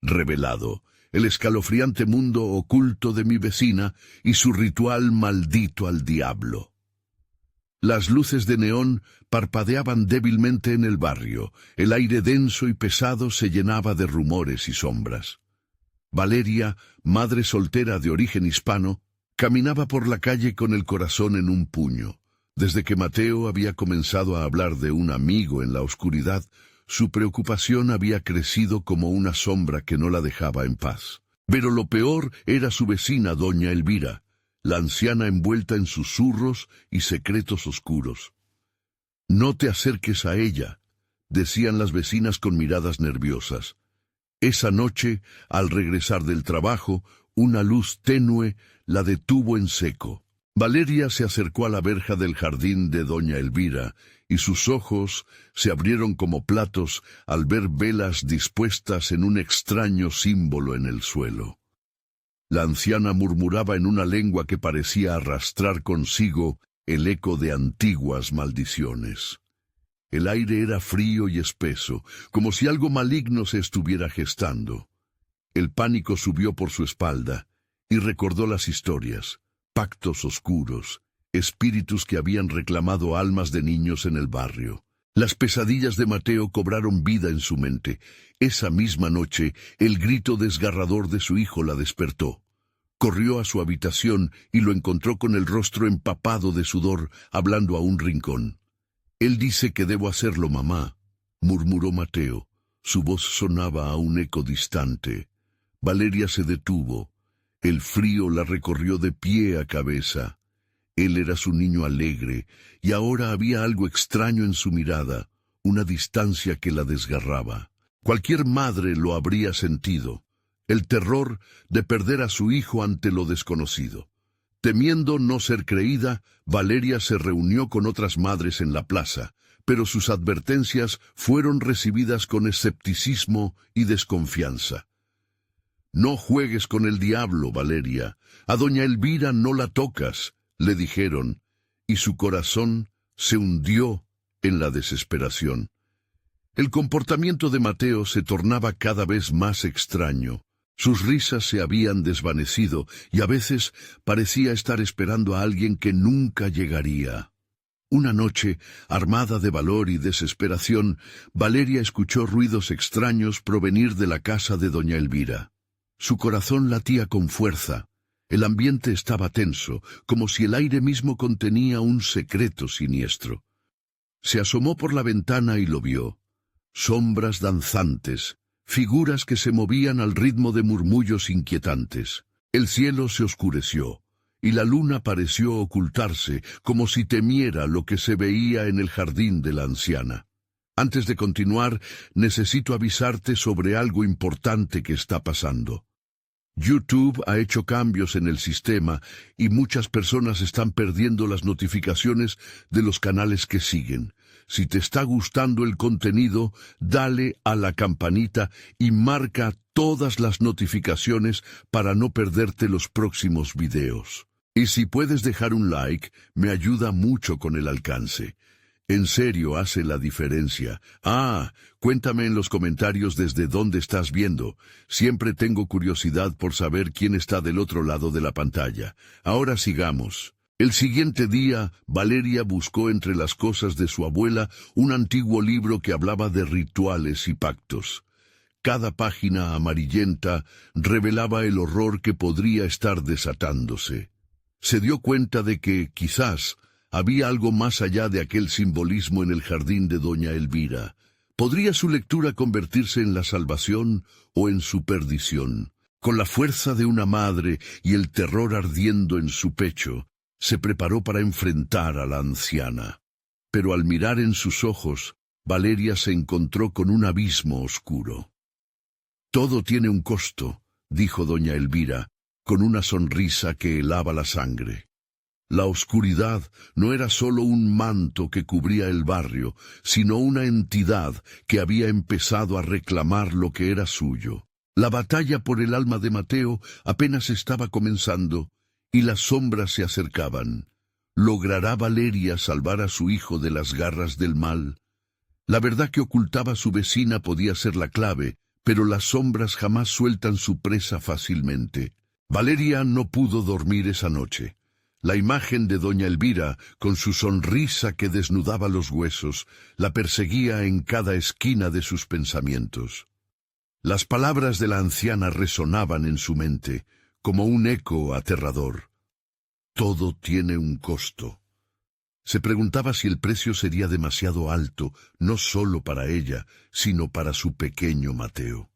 revelado, el escalofriante mundo oculto de mi vecina y su ritual maldito al diablo. Las luces de neón parpadeaban débilmente en el barrio, el aire denso y pesado se llenaba de rumores y sombras. Valeria, madre soltera de origen hispano, caminaba por la calle con el corazón en un puño. Desde que Mateo había comenzado a hablar de un amigo en la oscuridad, su preocupación había crecido como una sombra que no la dejaba en paz. Pero lo peor era su vecina, doña Elvira, la anciana envuelta en susurros y secretos oscuros. «No te acerques a ella», decían las vecinas con miradas nerviosas. Esa noche, al regresar del trabajo, una luz tenue la detuvo en seco. Valeria se acercó a la verja del jardín de doña Elvira, y sus ojos se abrieron como platos al ver velas dispuestas en un extraño símbolo en el suelo. La anciana murmuraba en una lengua que parecía arrastrar consigo el eco de antiguas maldiciones. El aire era frío y espeso, como si algo maligno se estuviera gestando. El pánico subió por su espalda, y recordó las historias, pactos oscuros, espíritus que habían reclamado almas de niños en el barrio. Las pesadillas de Mateo cobraron vida en su mente. Esa misma noche, el grito desgarrador de su hijo la despertó. Corrió a su habitación y lo encontró con el rostro empapado de sudor, hablando a un rincón. «Él dice que debo hacerlo, mamá», murmuró Mateo. Su voz sonaba a un eco distante. Valeria se detuvo. El frío la recorrió de pie a cabeza. Él era su niño alegre, y ahora había algo extraño en su mirada, una distancia que la desgarraba. Cualquier madre lo habría sentido, el terror de perder a su hijo ante lo desconocido. Temiendo no ser creída, Valeria se reunió con otras madres en la plaza, pero sus advertencias fueron recibidas con escepticismo y desconfianza. «No juegues con el diablo, Valeria. A doña Elvira no la tocas», le dijeron, y su corazón se hundió en la desesperación. El comportamiento de Mateo se tornaba cada vez más extraño. Sus risas se habían desvanecido y a veces parecía estar esperando a alguien que nunca llegaría. Una noche, armada de valor y desesperación, Valeria escuchó ruidos extraños provenir de la casa de doña Elvira. Su corazón latía con fuerza. El ambiente estaba tenso, como si el aire mismo contenía un secreto siniestro. Se asomó por la ventana y lo vio. Sombras danzantes, figuras que se movían al ritmo de murmullos inquietantes. El cielo se oscureció, y la luna pareció ocultarse, como si temiera lo que se veía en el jardín de la anciana. Antes de continuar, necesito avisarte sobre algo importante que está pasando. YouTube ha hecho cambios en el sistema y muchas personas están perdiendo las notificaciones de los canales que siguen. Si te está gustando el contenido, dale a la campanita y marca todas las notificaciones para no perderte los próximos videos. Y si puedes dejar un like, me ayuda mucho con el alcance. En serio, hace la diferencia. Cuéntame en los comentarios desde dónde estás viendo. Siempre tengo curiosidad por saber quién está del otro lado de la pantalla. Ahora sigamos. El siguiente día, Valeria buscó entre las cosas de su abuela un antiguo libro que hablaba de rituales y pactos. Cada página amarillenta revelaba el horror que podría estar desatándose. Se dio cuenta de que, quizás, había algo más allá de aquel simbolismo en el jardín de doña Elvira. ¿Podría su lectura convertirse en la salvación o en su perdición? Con la fuerza de una madre y el terror ardiendo en su pecho, se preparó para enfrentar a la anciana. Pero al mirar en sus ojos, Valeria se encontró con un abismo oscuro. «Todo tiene un costo», dijo doña Elvira, con una sonrisa que helaba la sangre. La oscuridad no era solo un manto que cubría el barrio, sino una entidad que había empezado a reclamar lo que era suyo. La batalla por el alma de Mateo apenas estaba comenzando, y las sombras se acercaban. ¿Logrará Valeria salvar a su hijo de las garras del mal? La verdad que ocultaba su vecina podía ser la clave, pero las sombras jamás sueltan su presa fácilmente. Valeria no pudo dormir esa noche. La imagen de doña Elvira, con su sonrisa que desnudaba los huesos, la perseguía en cada esquina de sus pensamientos. Las palabras de la anciana resonaban en su mente, como un eco aterrador. Todo tiene un costo. Se preguntaba si el precio sería demasiado alto, no solo para ella, sino para su pequeño Mateo.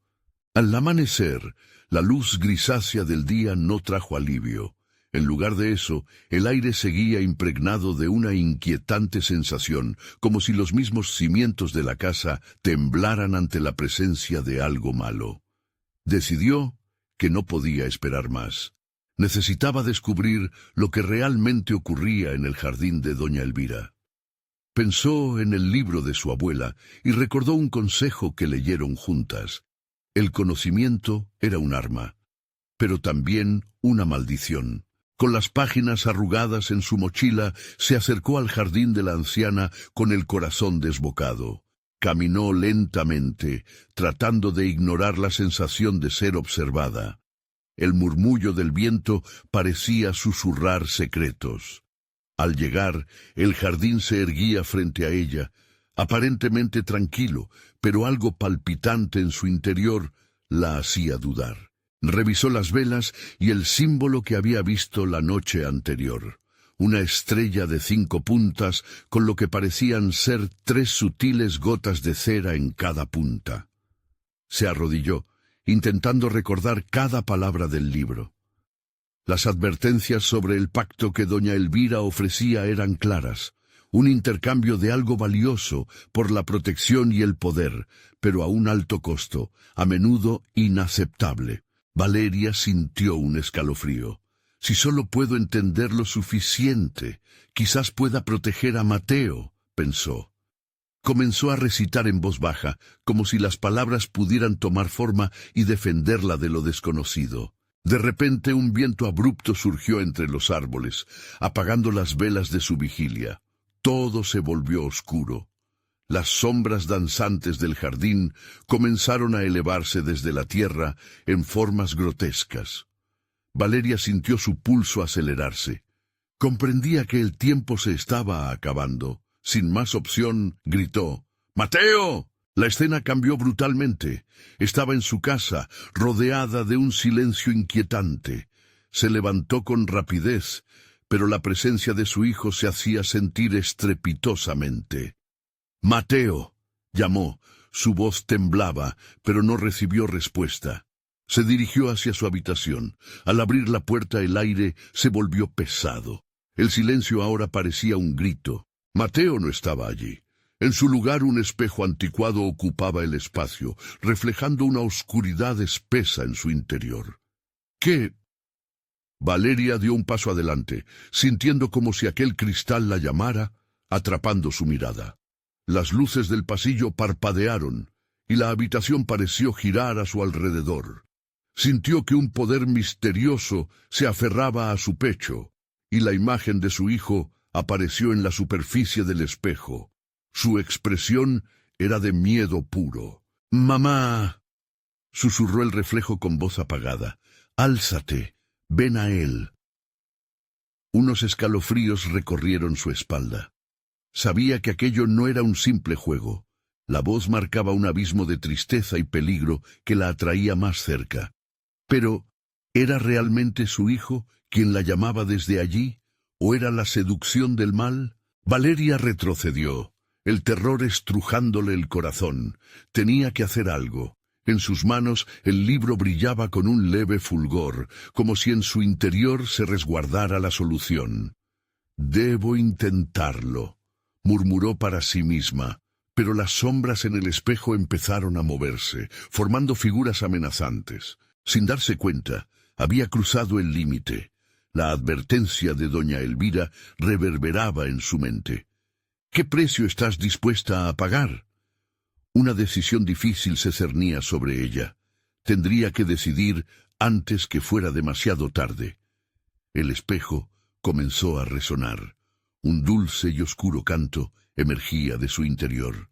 Al amanecer, la luz grisácea del día no trajo alivio. En lugar de eso, el aire seguía impregnado de una inquietante sensación, como si los mismos cimientos de la casa temblaran ante la presencia de algo malo. Decidió que no podía esperar más. Necesitaba descubrir lo que realmente ocurría en el jardín de doña Elvira. Pensó en el libro de su abuela y recordó un consejo que leyeron juntas. El conocimiento era un arma, pero también una maldición. Con las páginas arrugadas en su mochila, se acercó al jardín de la anciana con el corazón desbocado. Caminó lentamente, tratando de ignorar la sensación de ser observada. El murmullo del viento parecía susurrar secretos. Al llegar, el jardín se erguía frente a ella, aparentemente tranquilo, pero algo palpitante en su interior la hacía dudar. Revisó las velas y el símbolo que había visto la noche anterior. Una estrella de 5 puntas con lo que parecían ser 3 sutiles gotas de cera en cada punta. Se arrodilló, intentando recordar cada palabra del libro. Las advertencias sobre el pacto que doña Elvira ofrecía eran claras. Un intercambio de algo valioso por la protección y el poder, pero a un alto costo, a menudo inaceptable. Valeria sintió un escalofrío. Si solo puedo entender lo suficiente, quizás pueda proteger a Mateo, pensó. Comenzó a recitar en voz baja, como si las palabras pudieran tomar forma y defenderla de lo desconocido. De repente un viento abrupto surgió entre los árboles, apagando las velas de su vigilia. Todo se volvió oscuro. Las sombras danzantes del jardín comenzaron a elevarse desde la tierra en formas grotescas. Valeria sintió su pulso acelerarse. Comprendía que el tiempo se estaba acabando. Sin más opción, gritó: ¡Mateo! La escena cambió brutalmente. Estaba en su casa, rodeada de un silencio inquietante. Se levantó con rapidez, pero la presencia de su hijo se hacía sentir estrepitosamente. «Mateo», llamó. Su voz temblaba, pero no recibió respuesta. Se dirigió hacia su habitación. Al abrir la puerta, el aire se volvió pesado. El silencio ahora parecía un grito. Mateo no estaba allí. En su lugar, un espejo anticuado ocupaba el espacio, reflejando una oscuridad espesa en su interior. ¿Qué? Valeria dio un paso adelante, sintiendo como si aquel cristal la llamara, atrapando su mirada. Las luces del pasillo parpadearon, y la habitación pareció girar a su alrededor. Sintió que un poder misterioso se aferraba a su pecho, y la imagen de su hijo apareció en la superficie del espejo. Su expresión era de miedo puro. «Mamá», susurró el reflejo con voz apagada, «álzate, ven a él». Unos escalofríos recorrieron su espalda. Sabía que aquello no era un simple juego. La voz marcaba un abismo de tristeza y peligro que la atraía más cerca. Pero, ¿era realmente su hijo quien la llamaba desde allí? ¿O era la seducción del mal? Valeria retrocedió, el terror estrujándole el corazón. Tenía que hacer algo. En sus manos el libro brillaba con un leve fulgor, como si en su interior se resguardara la solución. «Debo intentarlo», murmuró para sí misma, pero las sombras en el espejo empezaron a moverse, formando figuras amenazantes. Sin darse cuenta, había cruzado el límite. La advertencia de doña Elvira reverberaba en su mente. «¿Qué precio estás dispuesta a pagar?» Una decisión difícil se cernía sobre ella. Tendría que decidir antes que fuera demasiado tarde. El espejo comenzó a resonar. Un dulce y oscuro canto emergía de su interior.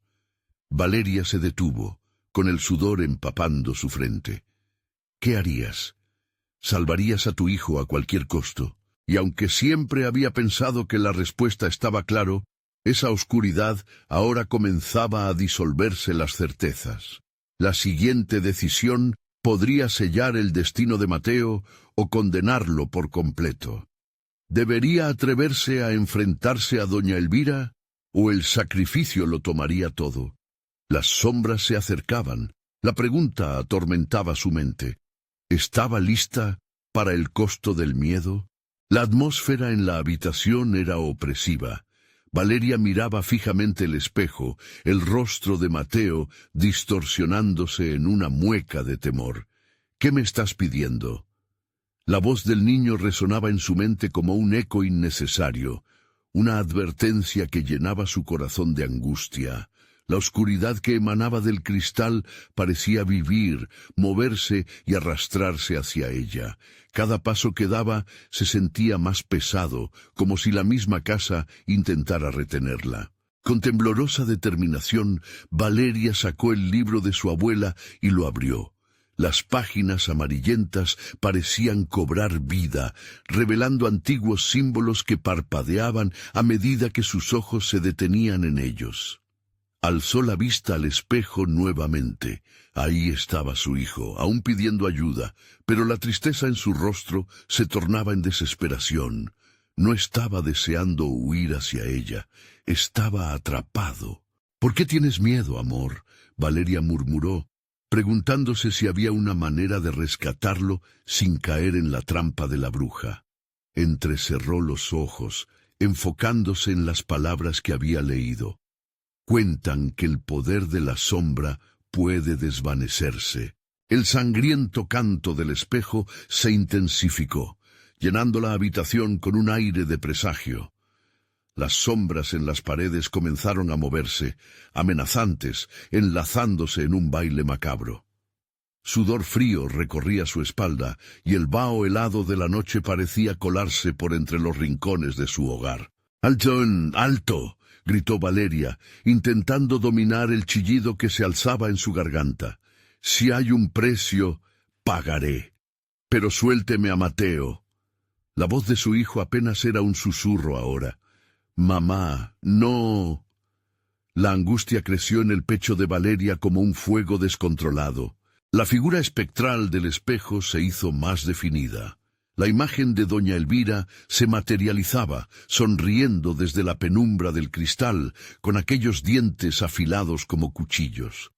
Valeria se detuvo, con el sudor empapando su frente. ¿Qué harías? ¿Salvarías a tu hijo a cualquier costo? Y aunque siempre había pensado que la respuesta estaba claro, esa oscuridad ahora comenzaba a disolverse las certezas. La siguiente decisión podría sellar el destino de Mateo o condenarlo por completo. ¿Debería atreverse a enfrentarse a doña Elvira o el sacrificio lo tomaría todo? Las sombras se acercaban. La pregunta atormentaba su mente. ¿Estaba lista para el costo del miedo? La atmósfera en la habitación era opresiva. Valeria miraba fijamente el espejo, el rostro de Mateo distorsionándose en una mueca de temor. ¿Qué me estás pidiendo? La voz del niño resonaba en su mente como un eco innecesario, una advertencia que llenaba su corazón de angustia. La oscuridad que emanaba del cristal parecía vivir, moverse y arrastrarse hacia ella. Cada paso que daba se sentía más pesado, como si la misma casa intentara retenerla. Con temblorosa determinación, Valeria sacó el libro de su abuela y lo abrió. Las páginas amarillentas parecían cobrar vida, revelando antiguos símbolos que parpadeaban a medida que sus ojos se detenían en ellos. Alzó la vista al espejo nuevamente. Ahí estaba su hijo, aún pidiendo ayuda, pero la tristeza en su rostro se tornaba en desesperación. No estaba deseando huir hacia ella, estaba atrapado. «¿Por qué tienes miedo, amor?», Valeria murmuró, preguntándose si había una manera de rescatarlo sin caer en la trampa de la bruja. Entrecerró los ojos, enfocándose en las palabras que había leído. Cuentan que el poder de la sombra puede desvanecerse. El sangriento canto del espejo se intensificó, llenando la habitación con un aire de presagio. Las sombras en las paredes comenzaron a moverse, amenazantes, enlazándose en un baile macabro. Sudor frío recorría su espalda y el vaho helado de la noche parecía colarse por entre los rincones de su hogar. «¡Alto! ¡Alto!», gritó Valeria, intentando dominar el chillido que se alzaba en su garganta. «Si hay un precio, pagaré. Pero suélteme a Mateo». La voz de su hijo apenas era un susurro ahora. «Mamá, no». La angustia creció en el pecho de Valeria como un fuego descontrolado. La figura espectral del espejo se hizo más definida. La imagen de doña Elvira se materializaba, sonriendo desde la penumbra del cristal, con aquellos dientes afilados como cuchillos.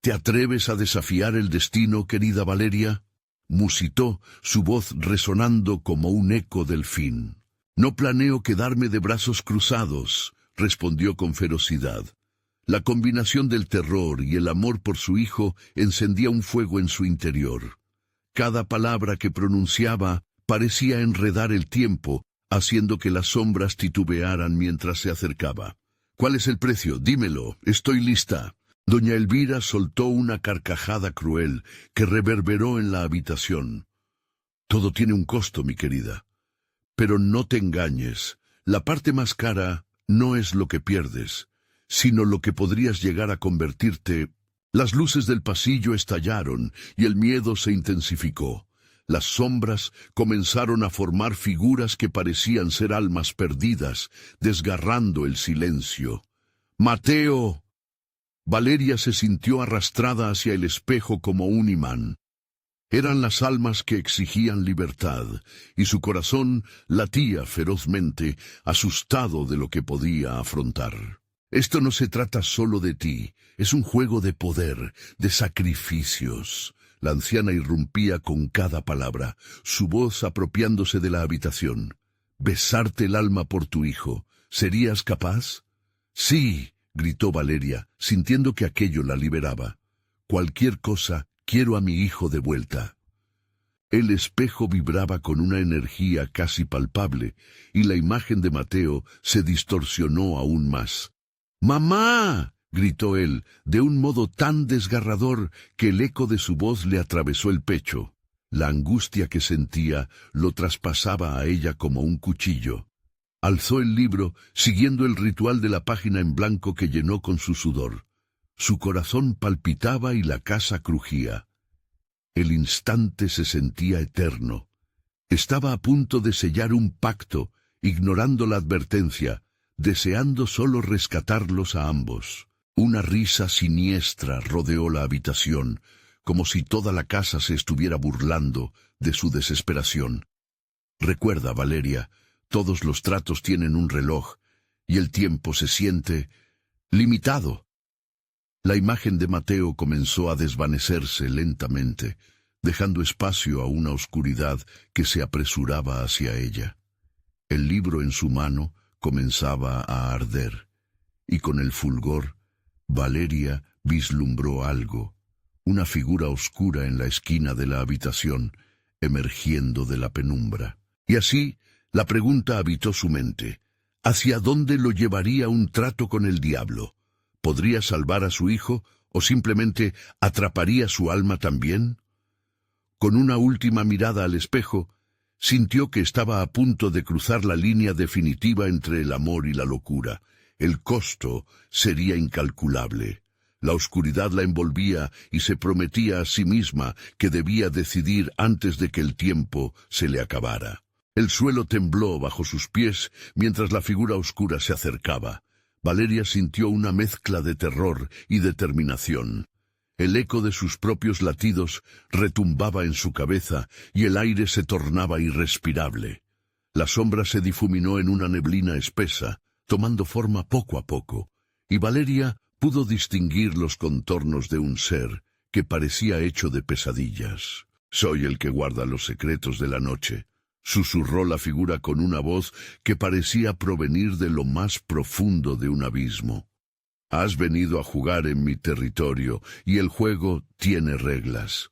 «¿Te atreves a desafiar el destino, querida Valeria?», musitó, su voz resonando como un eco del fin. «No planeo quedarme de brazos cruzados», respondió con ferocidad. La combinación del terror y el amor por su hijo encendía un fuego en su interior. Cada palabra que pronunciaba parecía enredar el tiempo, haciendo que las sombras titubearan mientras se acercaba. «¿Cuál es el precio? Dímelo, estoy lista». Doña Elvira soltó una carcajada cruel que reverberó en la habitación. «Todo tiene un costo, mi querida. Pero no te engañes, la parte más cara no es lo que pierdes, sino lo que podrías llegar a convertirte». Las luces del pasillo estallaron y el miedo se intensificó. Las sombras comenzaron a formar figuras que parecían ser almas perdidas, desgarrando el silencio. «¡Mateo!». Valeria se sintió arrastrada hacia el espejo como un imán. Eran las almas que exigían libertad, y su corazón latía ferozmente, asustado de lo que podía afrontar. «Esto no se trata solo de ti, es un juego de poder, de sacrificios». La anciana irrumpía con cada palabra, su voz apropiándose de la habitación. «¿Besarte el alma por tu hijo? ¿Serías capaz?». «Sí», gritó Valeria, sintiendo que aquello la liberaba. «Cualquier cosa, quiero a mi hijo de vuelta». El espejo vibraba con una energía casi palpable, y la imagen de Mateo se distorsionó aún más. «¡Mamá!», gritó él, de un modo tan desgarrador que el eco de su voz le atravesó el pecho. La angustia que sentía lo traspasaba a ella como un cuchillo. Alzó el libro, siguiendo el ritual de la página en blanco que llenó con su sudor. Su corazón palpitaba y la casa crujía. El instante se sentía eterno. Estaba a punto de sellar un pacto, ignorando la advertencia, deseando solo rescatarlos a ambos. Una risa siniestra rodeó la habitación, como si toda la casa se estuviera burlando de su desesperación. Recuerda, Valeria, todos los tratos tienen un reloj, y el tiempo se siente limitado. La imagen de Mateo comenzó a desvanecerse lentamente, dejando espacio a una oscuridad que se apresuraba hacia ella. El libro en su mano comenzaba a arder, y con el fulgor, Valeria vislumbró algo, una figura oscura en la esquina de la habitación, emergiendo de la penumbra. Y así, la pregunta habitó su mente. ¿Hacia dónde lo llevaría un trato con el diablo? ¿Podría salvar a su hijo o simplemente atraparía su alma también? Con una última mirada al espejo, sintió que estaba a punto de cruzar la línea definitiva entre el amor y la locura. El costo sería incalculable. La oscuridad la envolvía y se prometía a sí misma que debía decidir antes de que el tiempo se le acabara. El suelo tembló bajo sus pies mientras la figura oscura se acercaba. Valeria sintió una mezcla de terror y determinación. El eco de sus propios latidos retumbaba en su cabeza y el aire se tornaba irrespirable. La sombra se difuminó en una neblina espesa, tomando forma poco a poco, y Valeria pudo distinguir los contornos de un ser que parecía hecho de pesadillas. «Soy el que guarda los secretos de la noche», susurró la figura con una voz que parecía provenir de lo más profundo de un abismo. «Has venido a jugar en mi territorio, y el juego tiene reglas».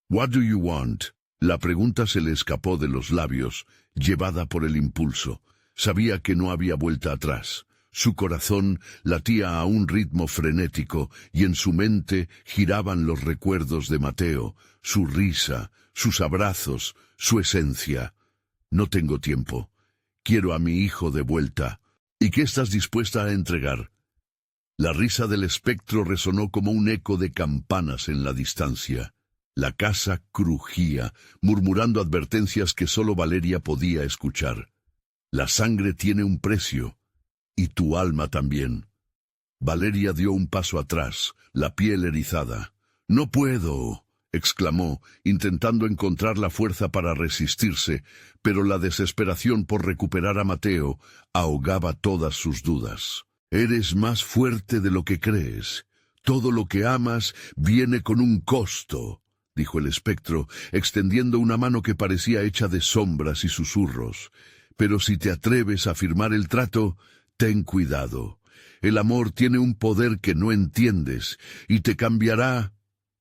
«What do you want?» La pregunta se le escapó de los labios, llevada por el impulso. Sabía que no había vuelta atrás. Su corazón latía a un ritmo frenético, y en su mente giraban los recuerdos de Mateo, su risa, sus abrazos, su esencia. «No tengo tiempo. Quiero a mi hijo de vuelta». «¿Y qué estás dispuesta a entregar?» La risa del espectro resonó como un eco de campanas en la distancia. La casa crujía, murmurando advertencias que solo Valeria podía escuchar. «La sangre tiene un precio, y tu alma también». Valeria dio un paso atrás, la piel erizada. «No puedo», exclamó, intentando encontrar la fuerza para resistirse, pero la desesperación por recuperar a Mateo ahogaba todas sus dudas. «Eres más fuerte de lo que crees. Todo lo que amas viene con un costo», dijo el espectro, extendiendo una mano que parecía hecha de sombras y susurros. «Pero si te atreves a firmar el trato, ten cuidado. El amor tiene un poder que no entiendes, y te cambiará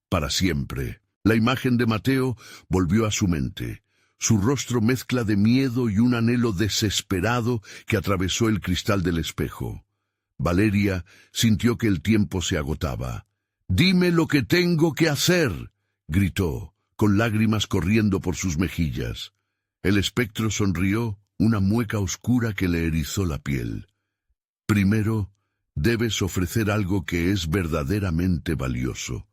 para siempre». La imagen de Mateo volvió a su mente. Su rostro mezcla de miedo y un anhelo desesperado que atravesó el cristal del espejo. Valeria sintió que el tiempo se agotaba. «Dime lo que tengo que hacer», gritó, con lágrimas corriendo por sus mejillas. El espectro sonrió, una mueca oscura que le erizó la piel. «Primero, debes ofrecer algo que es verdaderamente valioso,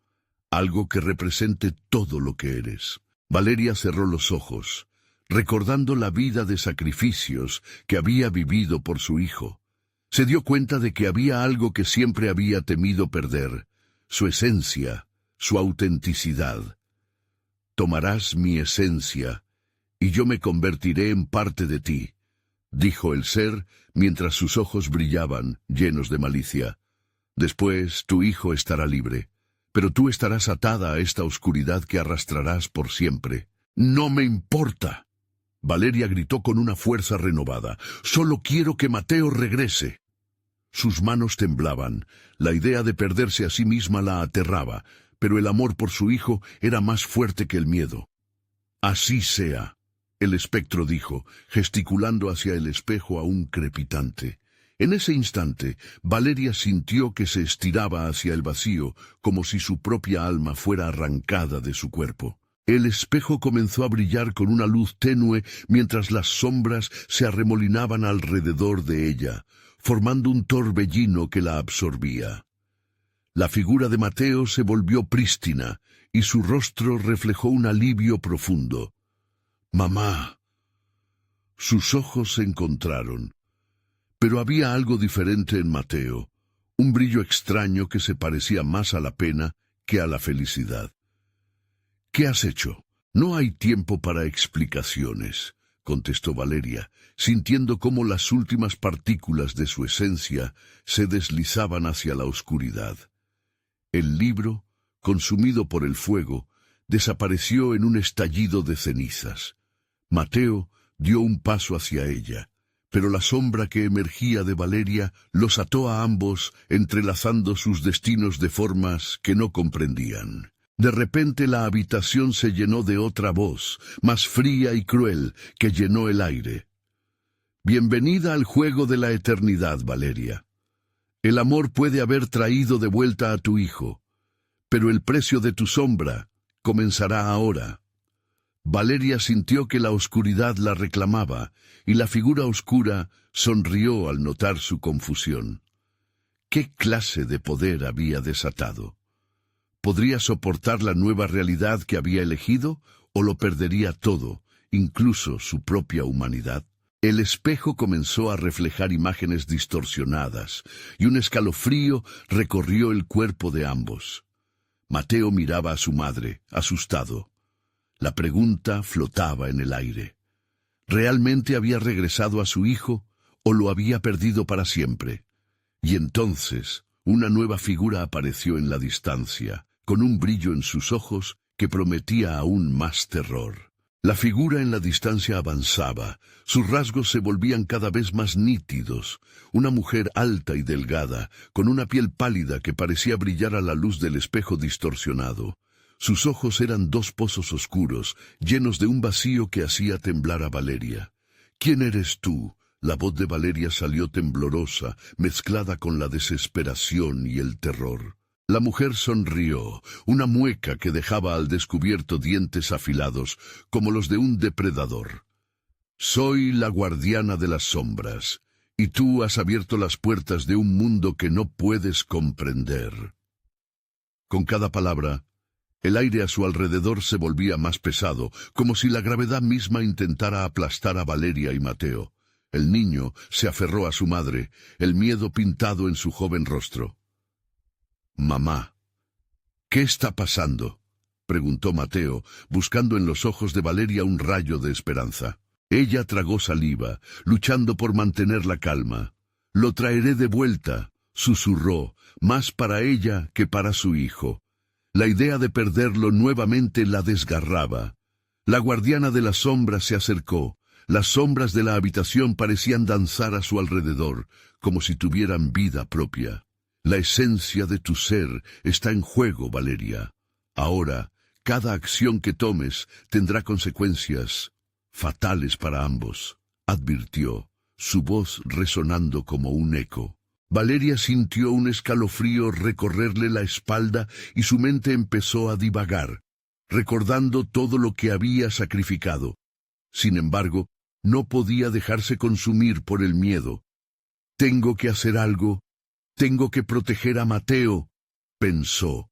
algo que represente todo lo que eres». Valeria cerró los ojos, recordando la vida de sacrificios que había vivido por su hijo. Se dio cuenta de que había algo que siempre había temido perder, su esencia, su autenticidad. «Tomarás mi esencia, y yo me convertiré en parte de ti», dijo el ser, mientras sus ojos brillaban, llenos de malicia. «Después tu hijo estará libre, pero tú estarás atada a esta oscuridad que arrastrarás por siempre». «No me importa», Valeria gritó con una fuerza renovada. «Solo quiero que Mateo regrese». Sus manos temblaban. La idea de perderse a sí misma la aterraba, pero el amor por su hijo era más fuerte que el miedo. «Así sea», el espectro dijo, gesticulando hacia el espejo aún crepitante. En ese instante, Valeria sintió que se estiraba hacia el vacío, como si su propia alma fuera arrancada de su cuerpo. El espejo comenzó a brillar con una luz tenue mientras las sombras se arremolinaban alrededor de ella, formando un torbellino que la absorbía. La figura de Mateo se volvió prístina, y su rostro reflejó un alivio profundo. «Mamá». Sus ojos se encontraron. Pero había algo diferente en Mateo, un brillo extraño que se parecía más a la pena que a la felicidad. «¿Qué has hecho?» «No hay tiempo para explicaciones», contestó Valeria, sintiendo cómo las últimas partículas de su esencia se deslizaban hacia la oscuridad. El libro, consumido por el fuego, desapareció en un estallido de cenizas. Mateo dio un paso hacia ella, pero la sombra que emergía de Valeria los ató a ambos, entrelazando sus destinos de formas que no comprendían. De repente la habitación se llenó de otra voz, más fría y cruel, que llenó el aire. «Bienvenida al juego de la eternidad, Valeria. El amor puede haber traído de vuelta a tu hijo, pero el precio de tu sombra comenzará ahora». Valeria sintió que la oscuridad la reclamaba, y la figura oscura sonrió al notar su confusión. ¿Qué clase de poder había desatado? ¿Podría soportar la nueva realidad que había elegido, o lo perdería todo, incluso su propia humanidad? El espejo comenzó a reflejar imágenes distorsionadas, y un escalofrío recorrió el cuerpo de ambos. Mateo miraba a su madre, asustado. La pregunta flotaba en el aire. ¿Realmente había regresado a su hijo, o lo había perdido para siempre? Y entonces, una nueva figura apareció en la distancia, con un brillo en sus ojos que prometía aún más terror. La figura en la distancia avanzaba, sus rasgos se volvían cada vez más nítidos. Una mujer alta y delgada, con una piel pálida que parecía brillar a la luz del espejo distorsionado. Sus ojos eran dos pozos oscuros, llenos de un vacío que hacía temblar a Valeria. «¿Quién eres tú?». La voz de Valeria salió temblorosa, mezclada con la desesperación y el terror. La mujer sonrió, una mueca que dejaba al descubierto dientes afilados, como los de un depredador. «Soy la guardiana de las sombras, y tú has abierto las puertas de un mundo que no puedes comprender». Con cada palabra, el aire a su alrededor se volvía más pesado, como si la gravedad misma intentara aplastar a Valeria y Mateo. El niño se aferró a su madre, el miedo pintado en su joven rostro. «Mamá, ¿qué está pasando?», preguntó Mateo, buscando en los ojos de Valeria un rayo de esperanza. Ella tragó saliva, luchando por mantener la calma. «Lo traeré de vuelta», susurró, más para ella que para su hijo. La idea de perderlo nuevamente la desgarraba. La guardiana de las sombras se acercó. Las sombras de la habitación parecían danzar a su alrededor, como si tuvieran vida propia. «La esencia de tu ser está en juego, Valeria. Ahora, cada acción que tomes tendrá consecuencias fatales para ambos», advirtió, su voz resonando como un eco. Valeria sintió un escalofrío recorrerle la espalda y su mente empezó a divagar, recordando todo lo que había sacrificado. Sin embargo, no podía dejarse consumir por el miedo. «Tengo que hacer algo. Tengo que proteger a Mateo», pensó,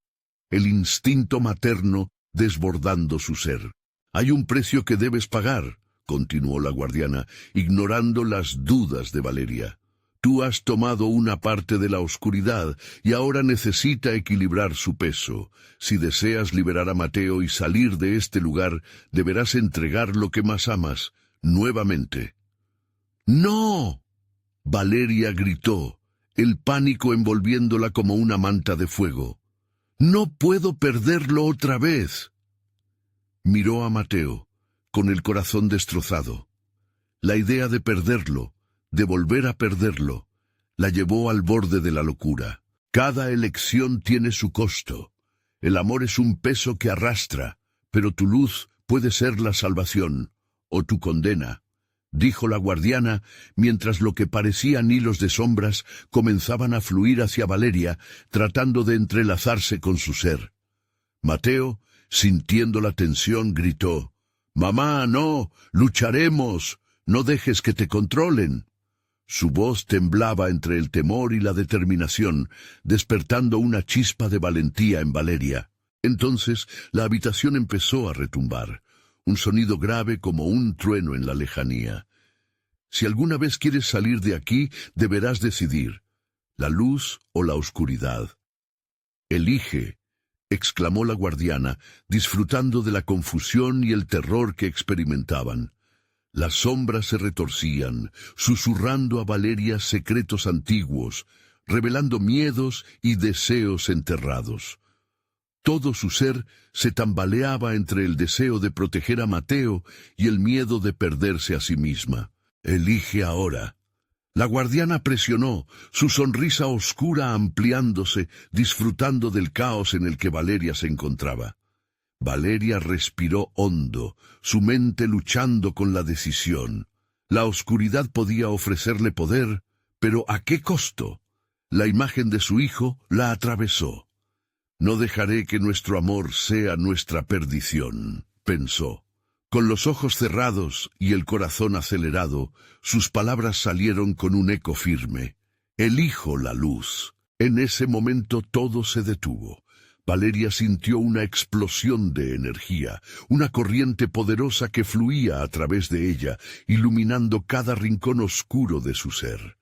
el instinto materno desbordando su ser. «Hay un precio que debes pagar», continuó la guardiana, ignorando las dudas de Valeria. «Tú has tomado una parte de la oscuridad y ahora necesita equilibrar su peso. Si deseas liberar a Mateo y salir de este lugar, deberás entregar lo que más amas, nuevamente». «¡No!», Valeria gritó, el pánico envolviéndola como una manta de fuego. «No puedo perderlo otra vez». Miró a Mateo, con el corazón destrozado. La idea de perderlo, de volver a perderlo, la llevó al borde de la locura. Cada elección tiene su costo. El amor es un peso que arrastra, pero tu luz puede ser la salvación, o tu condena, dijo la guardiana, mientras lo que parecían hilos de sombras comenzaban a fluir hacia Valeria, tratando de entrelazarse con su ser. Mateo, sintiendo la tensión, gritó: «Mamá, no, lucharemos, no dejes que te controlen». Su voz temblaba entre el temor y la determinación, despertando una chispa de valentía en Valeria. Entonces la habitación empezó a retumbar, un sonido grave como un trueno en la lejanía. Si alguna vez quieres salir de aquí, deberás decidir, la luz o la oscuridad. Elige, exclamó la guardiana, disfrutando de la confusión y el terror que experimentaban. Las sombras se retorcían, susurrando a Valeria secretos antiguos, revelando miedos y deseos enterrados. Todo su ser se tambaleaba entre el deseo de proteger a Mateo y el miedo de perderse a sí misma. Elige ahora. La guardiana presionó, su sonrisa oscura ampliándose, disfrutando del caos en el que Valeria se encontraba. Valeria respiró hondo, su mente luchando con la decisión. La oscuridad podía ofrecerle poder, pero ¿a qué costo? La imagen de su hijo la atravesó. No dejaré que nuestro amor sea nuestra perdición, pensó. Con los ojos cerrados y el corazón acelerado, sus palabras salieron con un eco firme. Elijo la luz. En ese momento todo se detuvo. Valeria sintió una explosión de energía, una corriente poderosa que fluía a través de ella, iluminando cada rincón oscuro de su ser.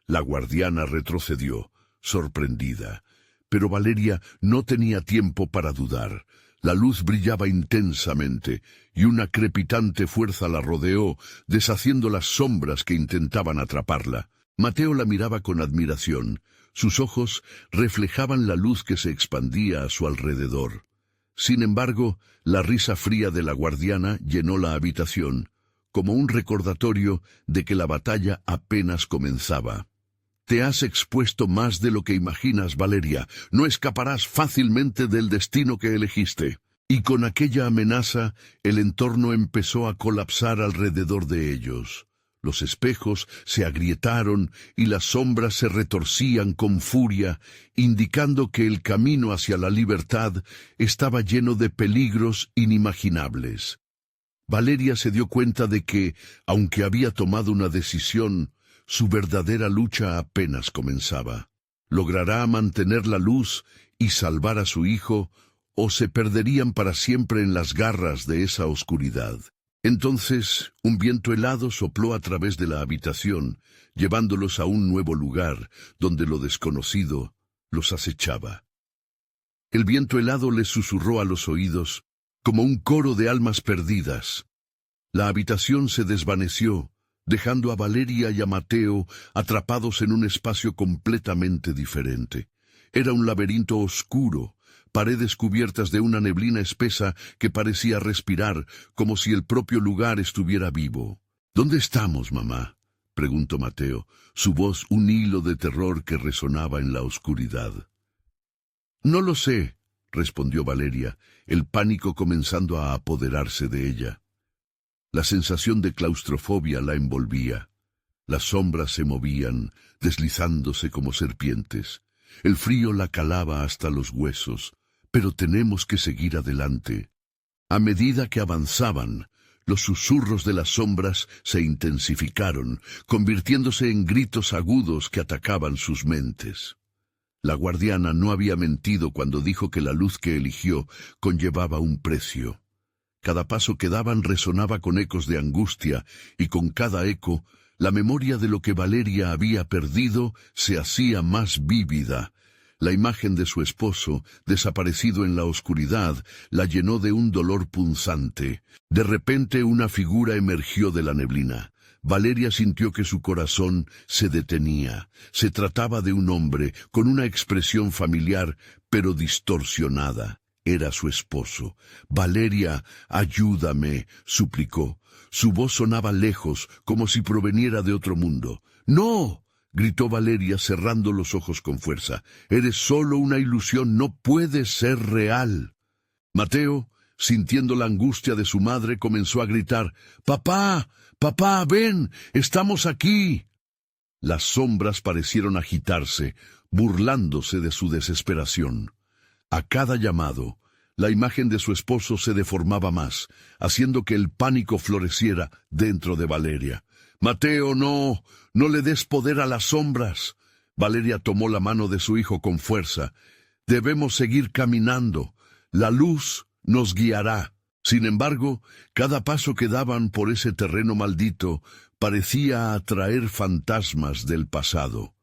La guardiana retrocedió, sorprendida. Pero Valeria no tenía tiempo para dudar. La luz brillaba intensamente, y una crepitante fuerza la rodeó, deshaciendo las sombras que intentaban atraparla. Mateo la miraba con admiración. Sus ojos reflejaban la luz que se expandía a su alrededor. Sin embargo, la risa fría de la guardiana llenó la habitación, como un recordatorio de que la batalla apenas comenzaba. Te has expuesto más de lo que imaginas, Valeria. No escaparás fácilmente del destino que elegiste. Y con aquella amenaza, el entorno empezó a colapsar alrededor de ellos. Los espejos se agrietaron y las sombras se retorcían con furia, indicando que el camino hacia la libertad estaba lleno de peligros inimaginables. Valeria se dio cuenta de que, aunque había tomado una decisión, su verdadera lucha apenas comenzaba. ¿Logrará mantener la luz y salvar a su hijo, o se perderían para siempre en las garras de esa oscuridad? Entonces, un viento helado sopló a través de la habitación, llevándolos a un nuevo lugar, donde lo desconocido los acechaba. El viento helado les susurró a los oídos, como un coro de almas perdidas. La habitación se desvaneció, dejando a Valeria y a Mateo atrapados en un espacio completamente diferente. Era un laberinto oscuro, paredes cubiertas de una neblina espesa que parecía respirar, como si el propio lugar estuviera vivo. ¿Dónde estamos, mamá?, preguntó Mateo, su voz un hilo de terror que resonaba en la oscuridad. No lo sé, respondió Valeria, el pánico comenzando a apoderarse de ella. La sensación de claustrofobia la envolvía. Las sombras se movían, deslizándose como serpientes. El frío la calaba hasta los huesos, pero tenemos que seguir adelante. A medida que avanzaban, los susurros de las sombras se intensificaron, convirtiéndose en gritos agudos que atacaban sus mentes. La guardiana no había mentido cuando dijo que la luz que eligió conllevaba un precio. Cada paso que daban resonaba con ecos de angustia, y con cada eco, la memoria de lo que Valeria había perdido se hacía más vívida. La imagen de su esposo, desaparecido en la oscuridad, la llenó de un dolor punzante. De repente una figura emergió de la neblina. Valeria sintió que su corazón se detenía. Se trataba de un hombre, con una expresión familiar, pero distorsionada. Era su esposo. «Valeria, ayúdame», suplicó. Su voz sonaba lejos, como si proveniera de otro mundo. «¡No!», gritó Valeria, cerrando los ojos con fuerza. «Eres solo una ilusión, no puedes ser real». Mateo, sintiendo la angustia de su madre, comenzó a gritar: «¡Papá! ¡Papá, ven! ¡Estamos aquí!». Las sombras parecieron agitarse, burlándose de su desesperación. A cada llamado, la imagen de su esposo se deformaba más, haciendo que el pánico floreciera dentro de Valeria. Mateo, no, no le des poder a las sombras. Valeria tomó la mano de su hijo con fuerza. Debemos seguir caminando. La luz nos guiará. Sin embargo, cada paso que daban por ese terreno maldito parecía atraer fantasmas del pasado.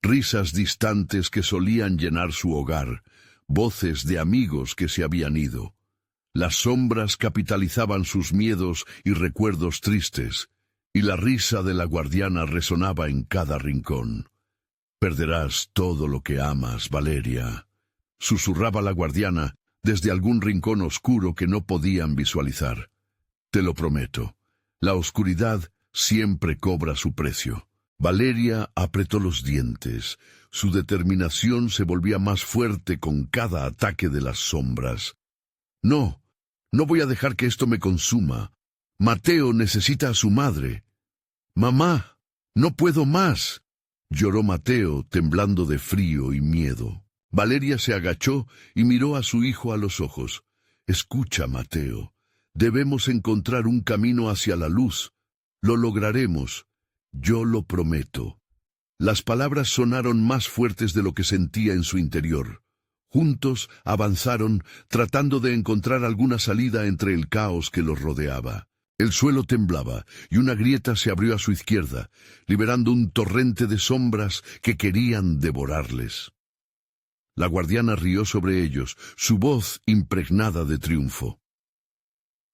Risas distantes que solían llenar su hogar, voces de amigos que se habían ido. Las sombras capitalizaban sus miedos y recuerdos tristes, y la risa de la guardiana resonaba en cada rincón. «Perderás todo lo que amas, Valeria», susurraba la guardiana desde algún rincón oscuro que no podían visualizar. «Te lo prometo, la oscuridad siempre cobra su precio». Valeria apretó los dientes. Su determinación se volvía más fuerte con cada ataque de las sombras. «No, no voy a dejar que esto me consuma. Mateo necesita a su madre». «Mamá, no puedo más», lloró Mateo, temblando de frío y miedo. Valeria se agachó y miró a su hijo a los ojos. «Escucha, Mateo, debemos encontrar un camino hacia la luz. Lo lograremos. Yo lo prometo». Las palabras sonaron más fuertes de lo que sentía en su interior. Juntos avanzaron, tratando de encontrar alguna salida entre el caos que los rodeaba. El suelo temblaba y una grieta se abrió a su izquierda, liberando un torrente de sombras que querían devorarles. La guardiana rió sobre ellos, su voz impregnada de triunfo.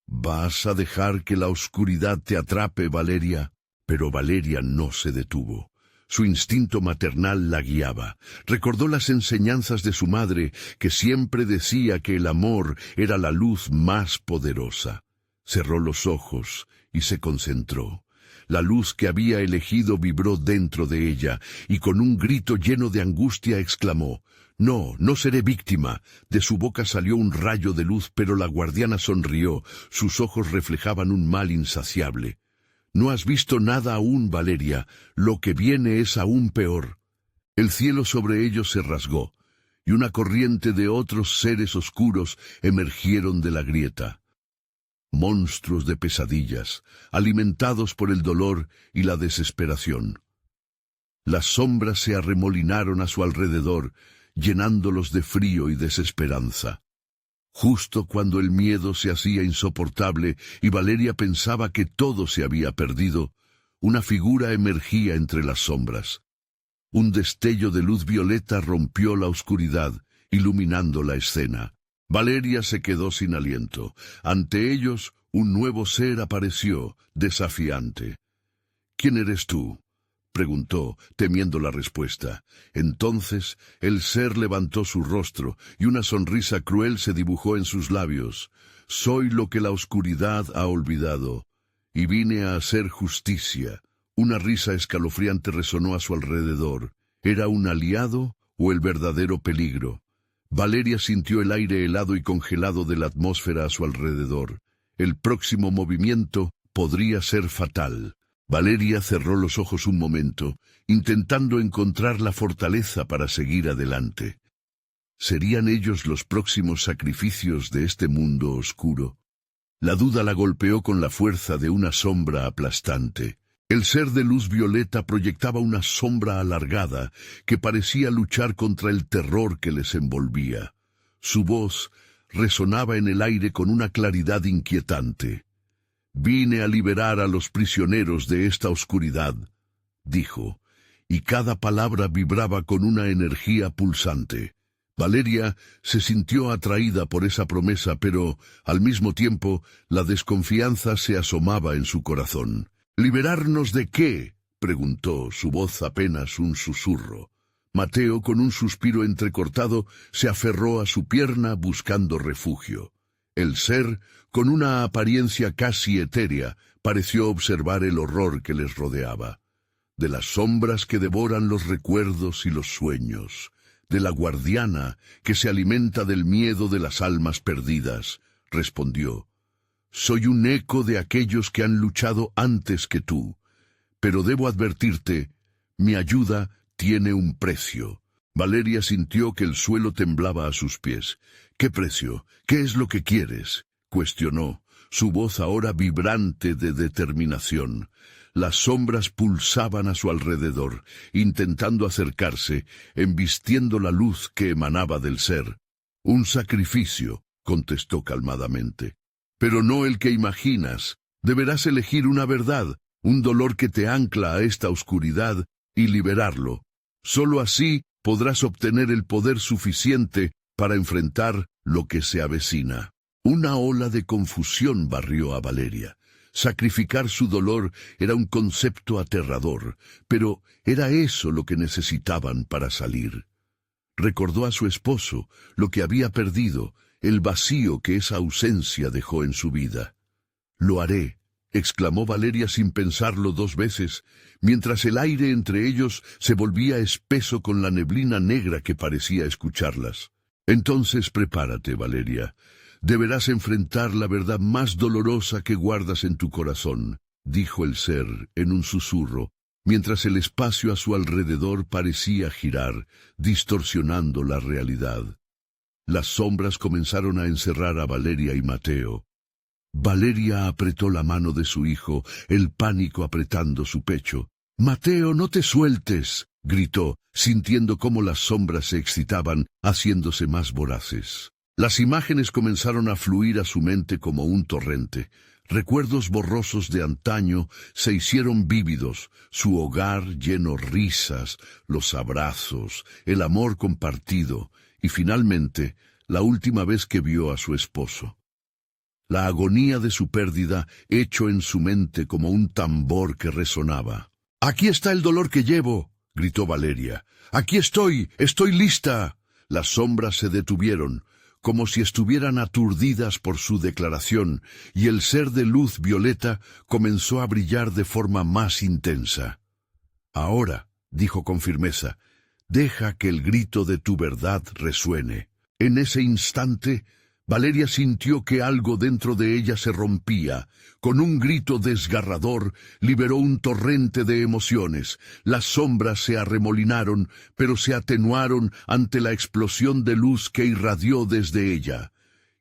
«¿Vas a dejar que la oscuridad te atrape, Valeria?» Pero Valeria no se detuvo. Su instinto maternal la guiaba. Recordó las enseñanzas de su madre, que siempre decía que el amor era la luz más poderosa. Cerró los ojos y se concentró. La luz que había elegido vibró dentro de ella, y con un grito lleno de angustia exclamó: «No, no seré víctima». De su boca salió un rayo de luz, pero la guardiana sonrió. Sus ojos reflejaban un mal insaciable. «No has visto nada aún, Valeria. Lo que viene es aún peor». El cielo sobre ellos se rasgó, y una corriente de otros seres oscuros emergieron de la grieta. Monstruos de pesadillas, alimentados por el dolor y la desesperación. Las sombras se arremolinaron a su alrededor, llenándolos de frío y desesperanza. Justo cuando el miedo se hacía insoportable y Valeria pensaba que todo se había perdido, una figura emergía entre las sombras. Un destello de luz violeta rompió la oscuridad, iluminando la escena. Valeria se quedó sin aliento. Ante ellos, un nuevo ser apareció, desafiante. «¿Quién eres tú?», preguntó, temiendo la respuesta. Entonces el ser levantó su rostro, y una sonrisa cruel se dibujó en sus labios. «Soy lo que la oscuridad ha olvidado, y vine a hacer justicia». Una risa escalofriante resonó a su alrededor. ¿Era un aliado o el verdadero peligro? Valeria sintió el aire helado y congelado de la atmósfera a su alrededor. El próximo movimiento podría ser fatal. Valeria cerró los ojos un momento, intentando encontrar la fortaleza para seguir adelante. ¿Serían ellos los próximos sacrificios de este mundo oscuro? La duda la golpeó con la fuerza de una sombra aplastante. El ser de luz violeta proyectaba una sombra alargada que parecía luchar contra el terror que les envolvía. Su voz resonaba en el aire con una claridad inquietante. «Vine a liberar a los prisioneros de esta oscuridad», dijo, y cada palabra vibraba con una energía pulsante. Valeria se sintió atraída por esa promesa, pero, al mismo tiempo, la desconfianza se asomaba en su corazón. «¿Liberarnos de qué?», preguntó, su voz apenas un susurro. Mateo, con un suspiro entrecortado, se aferró a su pierna buscando refugio. El ser, con una apariencia casi etérea, pareció observar el horror que les rodeaba. «De las sombras que devoran los recuerdos y los sueños, de la guardiana que se alimenta del miedo de las almas perdidas», respondió. «Soy un eco de aquellos que han luchado antes que tú, pero debo advertirte, mi ayuda tiene un precio». Valeria sintió que el suelo temblaba a sus pies. «¿Qué precio? ¿Qué es lo que quieres?», cuestionó. su voz ahora vibrante de determinación. Las sombras pulsaban a su alrededor, intentando acercarse, embistiendo la luz que emanaba del ser. «Un sacrificio», contestó calmadamente. «Pero no el que imaginas. Deberás elegir una verdad, un dolor que te ancla a esta oscuridad, y liberarlo. Solo así podrás obtener el poder suficiente para enfrentar lo que se avecina». Una ola de confusión barrió a Valeria. Sacrificar su dolor era un concepto aterrador, pero era eso lo que necesitaban para salir. Recordó a su esposo, lo que había perdido, el vacío que esa ausencia dejó en su vida. «Lo haré», exclamó Valeria sin pensarlo dos veces, mientras el aire entre ellos se volvía espeso con la neblina negra que parecía escucharlas. «Entonces prepárate, Valeria. Deberás enfrentar la verdad más dolorosa que guardas en tu corazón», dijo el ser en un susurro, mientras el espacio a su alrededor parecía girar, distorsionando la realidad. Las sombras comenzaron a encerrar a Valeria y Mateo. Valeria apretó la mano de su hijo, el pánico apretando su pecho. «Mateo, no te sueltes», gritó, sintiendo cómo las sombras se excitaban, haciéndose más voraces. Las imágenes comenzaron a fluir a su mente como un torrente. Recuerdos borrosos de antaño se hicieron vívidos, su hogar lleno de risas, los abrazos, el amor compartido, y finalmente, la última vez que vio a su esposo. La agonía de su pérdida echó en su mente como un tambor que resonaba. «Aquí está el dolor que llevo», gritó Valeria. «Aquí estoy lista». Las sombras se detuvieron, como si estuvieran aturdidas por su declaración, y el ser de luz violeta comenzó a brillar de forma más intensa. «Ahora», dijo con firmeza, «deja que el grito de tu verdad resuene». En ese instante, Valeria sintió que algo dentro de ella se rompía. Con un grito desgarrador, liberó un torrente de emociones. Las sombras se arremolinaron, pero se atenuaron ante la explosión de luz que irradió desde ella.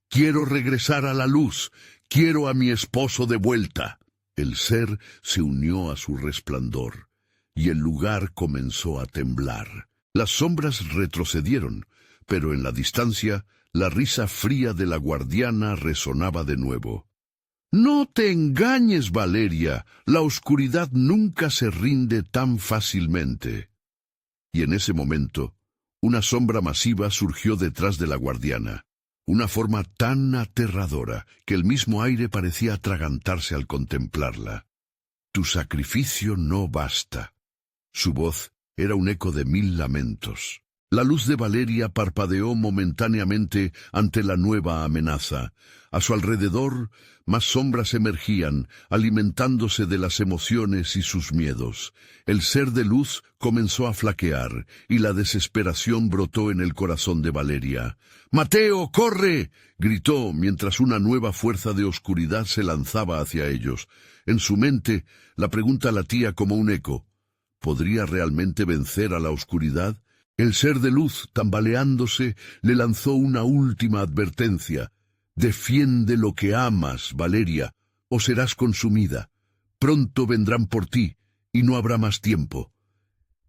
«Quiero regresar a la luz. Quiero a mi esposo de vuelta». El ser se unió a su resplandor, y el lugar comenzó a temblar. Las sombras retrocedieron, pero en la distancia, la risa fría de la guardiana resonaba de nuevo. «No te engañes, Valeria, la oscuridad nunca se rinde tan fácilmente». Y en ese momento, una sombra masiva surgió detrás de la guardiana, una forma tan aterradora que el mismo aire parecía atragantarse al contemplarla. «Tu sacrificio no basta». Su voz era un eco de 1000 lamentos. La luz de Valeria parpadeó momentáneamente ante la nueva amenaza. A su alrededor, más sombras emergían, alimentándose de las emociones y sus miedos. El ser de luz comenzó a flaquear, y la desesperación brotó en el corazón de Valeria. «¡Mateo, corre!», gritó, mientras una nueva fuerza de oscuridad se lanzaba hacia ellos. En su mente, la pregunta latía como un eco. ¿Podría realmente vencer a la oscuridad? El ser de luz, tambaleándose, le lanzó una última advertencia. «Defiende lo que amas, Valeria, o serás consumida. Pronto vendrán por ti, y no habrá más tiempo».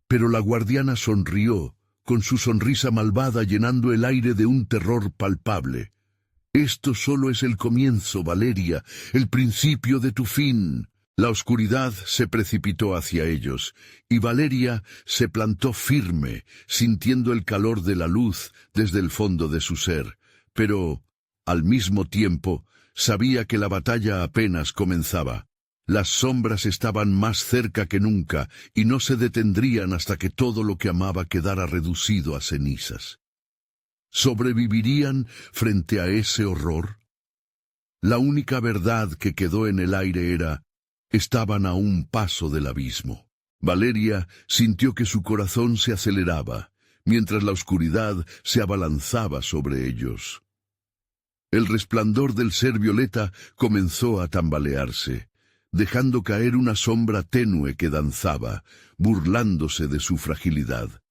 Pero la guardiana sonrió, con su sonrisa malvada llenando el aire de un terror palpable. «Esto solo es el comienzo, Valeria, el principio de tu fin». La oscuridad se precipitó hacia ellos, y Valeria se plantó firme, sintiendo el calor de la luz desde el fondo de su ser, pero, al mismo tiempo, sabía que la batalla apenas comenzaba. Las sombras estaban más cerca que nunca, y no se detendrían hasta que todo lo que amaba quedara reducido a cenizas. ¿Sobrevivirían frente a ese horror? La única verdad que quedó en el aire era: estaban a un paso del abismo. Valeria sintió que su corazón se aceleraba, mientras la oscuridad se abalanzaba sobre ellos. El resplandor del ser violeta comenzó a tambalearse, dejando caer una sombra tenue que danzaba, burlándose de su fragilidad.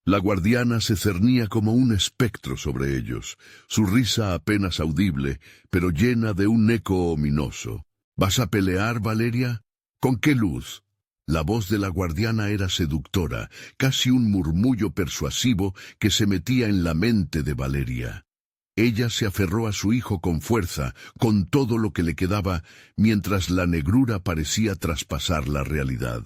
La guardiana se cernía como un espectro sobre ellos, su risa apenas audible, pero llena de un eco ominoso. ¿Vas a pelear, Valeria? ¿Con qué luz? La voz de la guardiana era seductora, casi un murmullo persuasivo que se metía en la mente de Valeria. Ella se aferró a su hijo con fuerza, con todo lo que le quedaba, mientras la negrura parecía traspasar la realidad.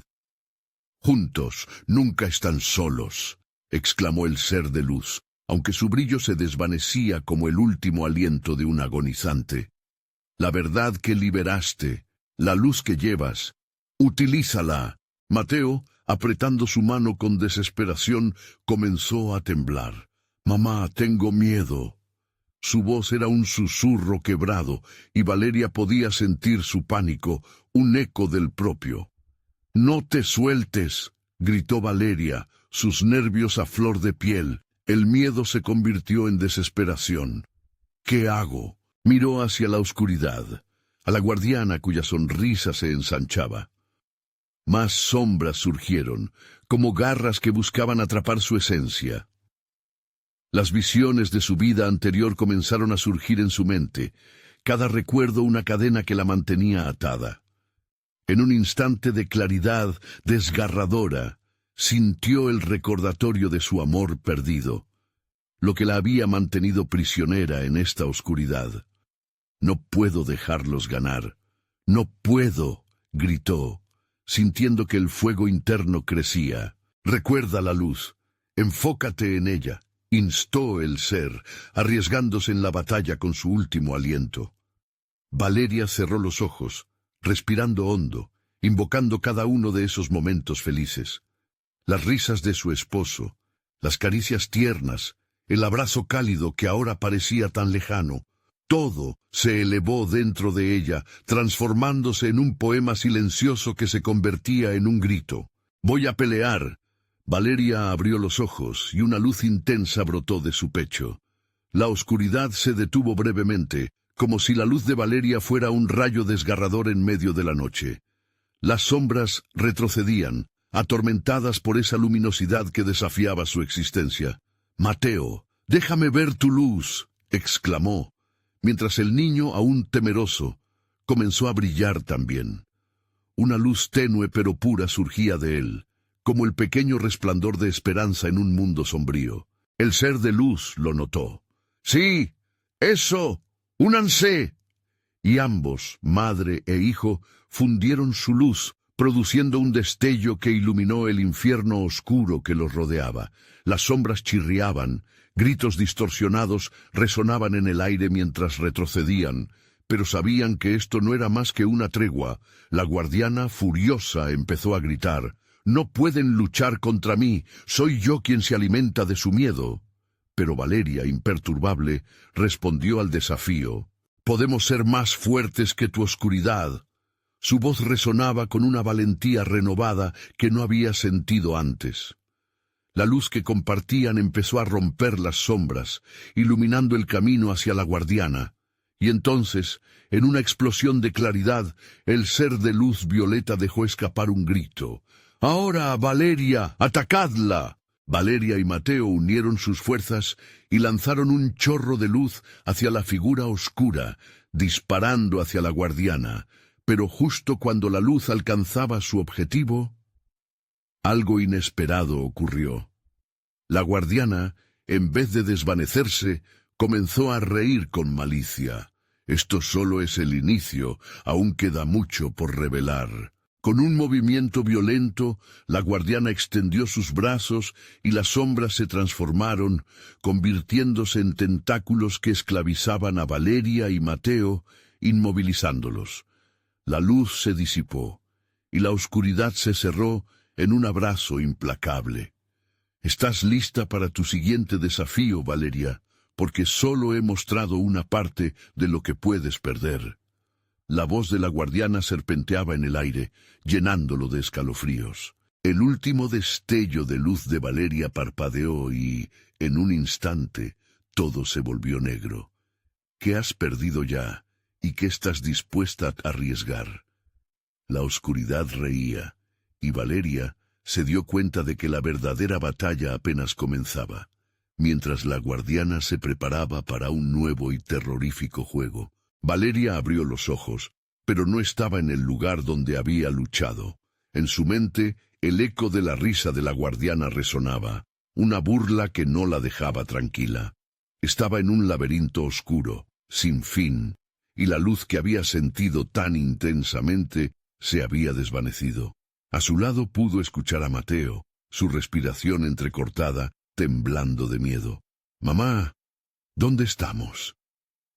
«Juntos, nunca están solos», exclamó el ser de luz, aunque su brillo se desvanecía como el último aliento de un agonizante. «La verdad que liberaste, la luz que llevas, utilízala». Mateo, apretando su mano con desesperación, comenzó a temblar. «Mamá, tengo miedo». Su voz era un susurro quebrado, y Valeria podía sentir su pánico, un eco del propio. «No te sueltes», gritó Valeria, sus nervios a flor de piel. El miedo se convirtió en desesperación. «¿Qué hago?». Miró hacia la oscuridad, a la guardiana cuya sonrisa se ensanchaba. Más sombras surgieron, como garras que buscaban atrapar su esencia. Las visiones de su vida anterior comenzaron a surgir en su mente, cada recuerdo una cadena que la mantenía atada. En un instante de claridad desgarradora, sintió el recordatorio de su amor perdido, lo que la había mantenido prisionera en esta oscuridad. «No puedo dejarlos ganar. No puedo», gritó, sintiendo que el fuego interno crecía. «Recuerda la luz. Enfócate en ella», instó el ser, arriesgándose en la batalla con su último aliento. Valeria cerró los ojos, respirando hondo, invocando cada uno de esos momentos felices. Las risas de su esposo, las caricias tiernas, el abrazo cálido que ahora parecía tan lejano, todo se elevó dentro de ella, transformándose en un poema silencioso que se convertía en un grito. «Voy a pelear». Valeria abrió los ojos y una luz intensa brotó de su pecho. La oscuridad se detuvo brevemente, como si la luz de Valeria fuera un rayo desgarrador en medio de la noche. Las sombras retrocedían, atormentadas por esa luminosidad que desafiaba su existencia. «Mateo, déjame ver tu luz», exclamó, mientras el niño, aún temeroso, comenzó a brillar también. Una luz tenue pero pura surgía de él, como el pequeño resplandor de esperanza en un mundo sombrío. El ser de luz lo notó. «Sí, eso, únanse». Y ambos, madre e hijo, fundieron su luz, produciendo un destello que iluminó el infierno oscuro que los rodeaba. Las sombras chirriaban, gritos distorsionados resonaban en el aire mientras retrocedían, pero sabían que esto no era más que una tregua. La guardiana, furiosa, empezó a gritar: «No pueden luchar contra mí, soy yo quien se alimenta de su miedo». Pero Valeria, imperturbable, respondió al desafío: «Podemos ser más fuertes que tu oscuridad». Su voz resonaba con una valentía renovada que no había sentido antes. La luz que compartían empezó a romper las sombras, iluminando el camino hacia la guardiana. Y entonces, en una explosión de claridad, el ser de luz violeta dejó escapar un grito: «¡Ahora, Valeria, atacadla!». Valeria y Mateo unieron sus fuerzas y lanzaron un chorro de luz hacia la figura oscura, disparando hacia la guardiana. Pero justo cuando la luz alcanzaba su objetivo, algo inesperado ocurrió. La guardiana, en vez de desvanecerse, comenzó a reír con malicia. «Esto solo es el inicio, aún queda mucho por revelar». Con un movimiento violento, la guardiana extendió sus brazos y las sombras se transformaron, convirtiéndose en tentáculos que esclavizaban a Valeria y Mateo, inmovilizándolos. La luz se disipó, y la oscuridad se cerró en un abrazo implacable. «¿Estás lista para tu siguiente desafío, Valeria? Porque solo he mostrado una parte de lo que puedes perder». La voz de la guardiana serpenteaba en el aire, llenándolo de escalofríos. El último destello de luz de Valeria parpadeó y, en un instante, todo se volvió negro. ¿Qué has perdido ya y qué estás dispuesta a arriesgar? La oscuridad reía, y Valeria, se dio cuenta de que la verdadera batalla apenas comenzaba, mientras la guardiana se preparaba para un nuevo y terrorífico juego. Valeria abrió los ojos, pero no estaba en el lugar donde había luchado. En su mente, el eco de la risa de la guardiana resonaba, una burla que no la dejaba tranquila. Estaba en un laberinto oscuro, sin fin, y la luz que había sentido tan intensamente se había desvanecido. A su lado pudo escuchar a Mateo, su respiración entrecortada, temblando de miedo. «Mamá, ¿dónde estamos?»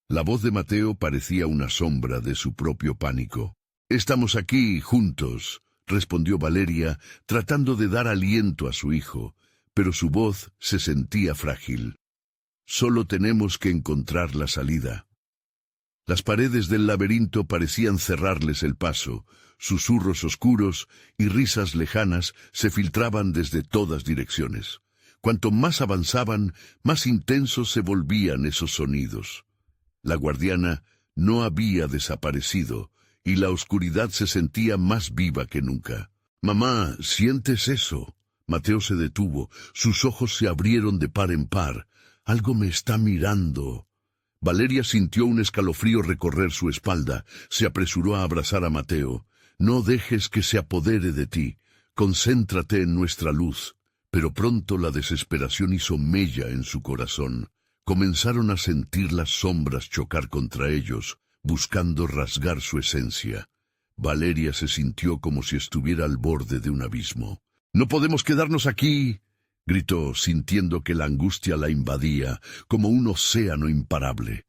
La voz de Mateo parecía una sombra de su propio pánico. «Estamos aquí, juntos», respondió Valeria, tratando de dar aliento a su hijo, pero su voz se sentía frágil. «Solo tenemos que encontrar la salida». Las paredes del laberinto parecían cerrarles el paso. Susurros oscuros y risas lejanas se filtraban desde todas direcciones. Cuanto más avanzaban, más intensos se volvían esos sonidos. La guardiana no había desaparecido, y la oscuridad se sentía más viva que nunca. «Mamá, ¿sientes eso?» Mateo se detuvo, sus ojos se abrieron de par en par. «Algo me está mirando». Valeria sintió un escalofrío recorrer su espalda. Se apresuró a abrazar a Mateo. «No dejes que se apodere de ti. Concéntrate en nuestra luz». Pero pronto la desesperación hizo mella en su corazón. Comenzaron a sentir las sombras chocar contra ellos, buscando rasgar su esencia. Valeria se sintió como si estuviera al borde de un abismo. «¡No podemos quedarnos aquí!», gritó, sintiendo que la angustia la invadía, como un océano imparable.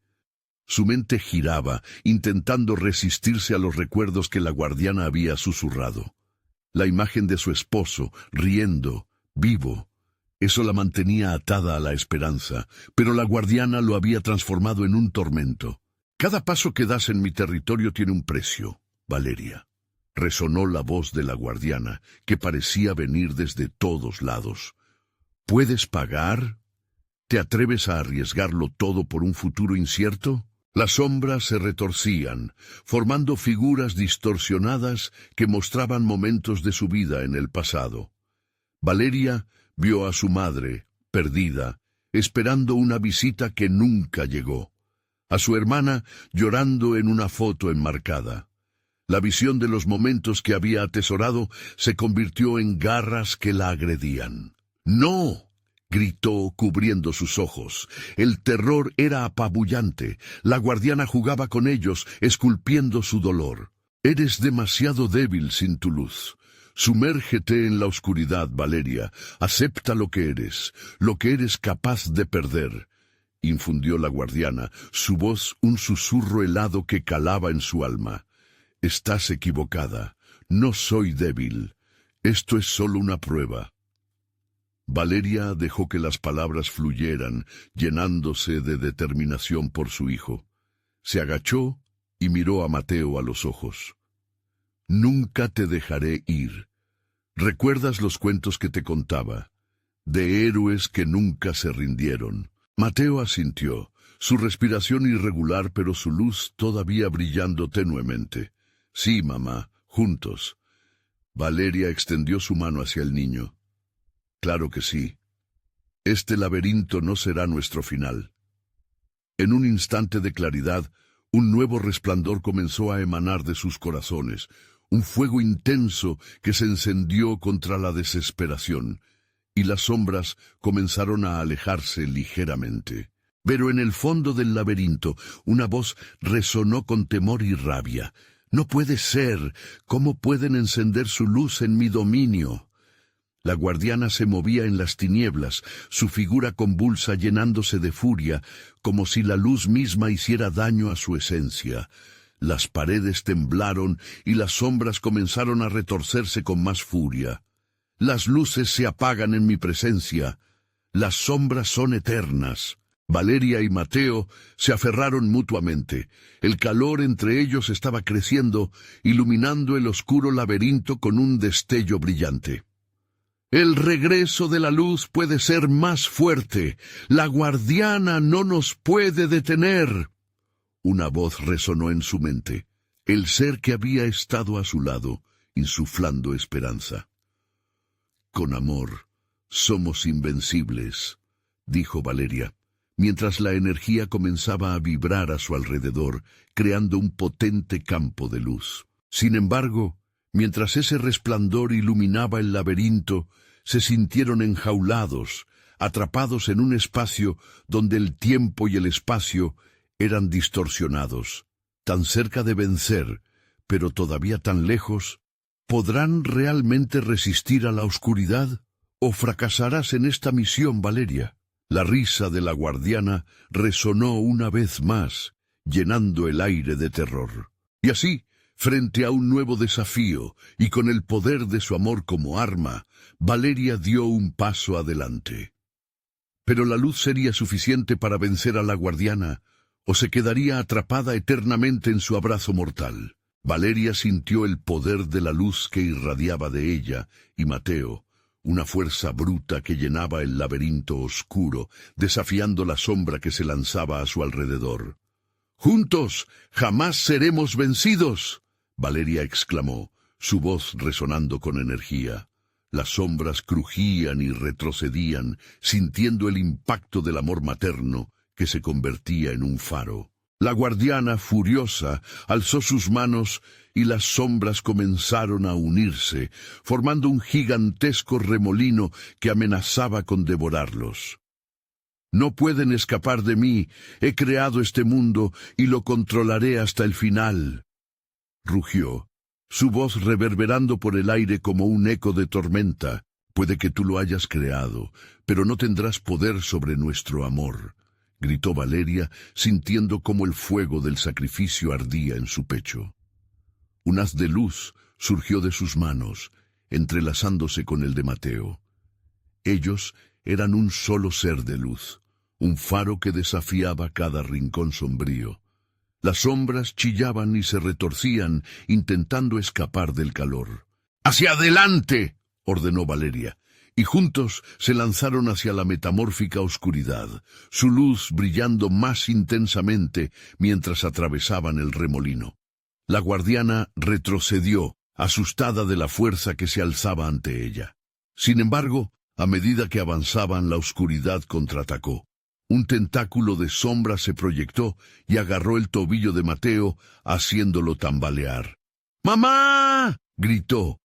Su mente giraba, intentando resistirse a los recuerdos que la guardiana había susurrado. La imagen de su esposo, riendo, vivo. Eso la mantenía atada a la esperanza, pero la guardiana lo había transformado en un tormento. «Cada paso que das en mi territorio tiene un precio, Valeria», resonó la voz de la guardiana, que parecía venir desde todos lados. «¿Puedes pagar? ¿Te atreves a arriesgarlo todo por un futuro incierto?» Las sombras se retorcían, formando figuras distorsionadas que mostraban momentos de su vida en el pasado. Valeria vio a su madre, perdida, esperando una visita que nunca llegó. A su hermana llorando en una foto enmarcada. La visión de los momentos que había atesorado se convirtió en garras que la agredían. «¡No!», gritó cubriendo sus ojos. El terror era apabullante. La guardiana jugaba con ellos, esculpiendo su dolor. «Eres demasiado débil sin tu luz. Sumérgete en la oscuridad, Valeria. Acepta lo que eres capaz de perder», infundió la guardiana, su voz un susurro helado que calaba en su alma. «Estás equivocada. No soy débil. Esto es solo una prueba». Valeria dejó que las palabras fluyeran, llenándose de determinación por su hijo. Se agachó y miró a Mateo a los ojos. «Nunca te dejaré ir. ¿Recuerdas los cuentos que te contaba? De héroes que nunca se rindieron». Mateo asintió, su respiración irregular pero su luz todavía brillando tenuemente. «Sí, mamá, juntos». Valeria extendió su mano hacia el niño. «Claro que sí. Este laberinto no será nuestro final». En un instante de claridad, un nuevo resplandor comenzó a emanar de sus corazones, un fuego intenso que se encendió contra la desesperación, y las sombras comenzaron a alejarse ligeramente. Pero en el fondo del laberinto, una voz resonó con temor y rabia. «No puede ser. ¿Cómo pueden encender su luz en mi dominio?» La guardiana se movía en las tinieblas, su figura convulsa llenándose de furia, como si la luz misma hiciera daño a su esencia. Las paredes temblaron y las sombras comenzaron a retorcerse con más furia. «Las luces se apagan en mi presencia. Las sombras son eternas». Valeria y Mateo se aferraron mutuamente. El calor entre ellos estaba creciendo, iluminando el oscuro laberinto con un destello brillante. «El regreso de la luz puede ser más fuerte. La guardiana no nos puede detener». Una voz resonó en su mente, el ser que había estado a su lado, insuflando esperanza. con amor, somos invencibles, dijo Valeria, mientras la energía comenzaba a vibrar a su alrededor, creando un potente campo de luz. Sin embargo, mientras ese resplandor iluminaba el laberinto, se sintieron enjaulados, atrapados en un espacio donde el tiempo y el espacio eran distorsionados. Tan cerca de vencer, pero todavía tan lejos. ¿Podrán realmente resistir a la oscuridad? ¿O fracasarás en esta misión, Valeria? La risa de la guardiana resonó una vez más, llenando el aire de terror. Y así, frente a un nuevo desafío, y con el poder de su amor como arma, Valeria dio un paso adelante. ¿Pero la luz sería suficiente para vencer a la guardiana, o se quedaría atrapada eternamente en su abrazo mortal? Valeria sintió el poder de la luz que irradiaba de ella, y Mateo, una fuerza bruta que llenaba el laberinto oscuro, desafiando la sombra que se lanzaba a su alrededor. «¡Juntos jamás seremos vencidos!», Valeria exclamó, su voz resonando con energía. Las sombras crujían y retrocedían, sintiendo el impacto del amor materno que se convertía en un faro. La guardiana, furiosa, alzó sus manos y las sombras comenzaron a unirse, formando un gigantesco remolino que amenazaba con devorarlos. «No pueden escapar de mí, he creado este mundo y lo controlaré hasta el final», rugió, su voz reverberando por el aire como un eco de tormenta. «Puede que tú lo hayas creado, pero no tendrás poder sobre nuestro amor», gritó Valeria, sintiendo cómo el fuego del sacrificio ardía en su pecho. Un haz de luz surgió de sus manos, entrelazándose con el de Mateo. Ellos eran un solo ser de luz, un faro que desafiaba cada rincón sombrío. Las sombras chillaban y se retorcían, intentando escapar del calor. «¡Hacia adelante!», ordenó Valeria, y juntos se lanzaron hacia la metamórfica oscuridad, su luz brillando más intensamente mientras atravesaban el remolino. La guardiana retrocedió, asustada de la fuerza que se alzaba ante ella. Sin embargo, a medida que avanzaban, la oscuridad contraatacó. Un tentáculo de sombra se proyectó y agarró el tobillo de Mateo, haciéndolo tambalear. «¡Mamá!», gritó.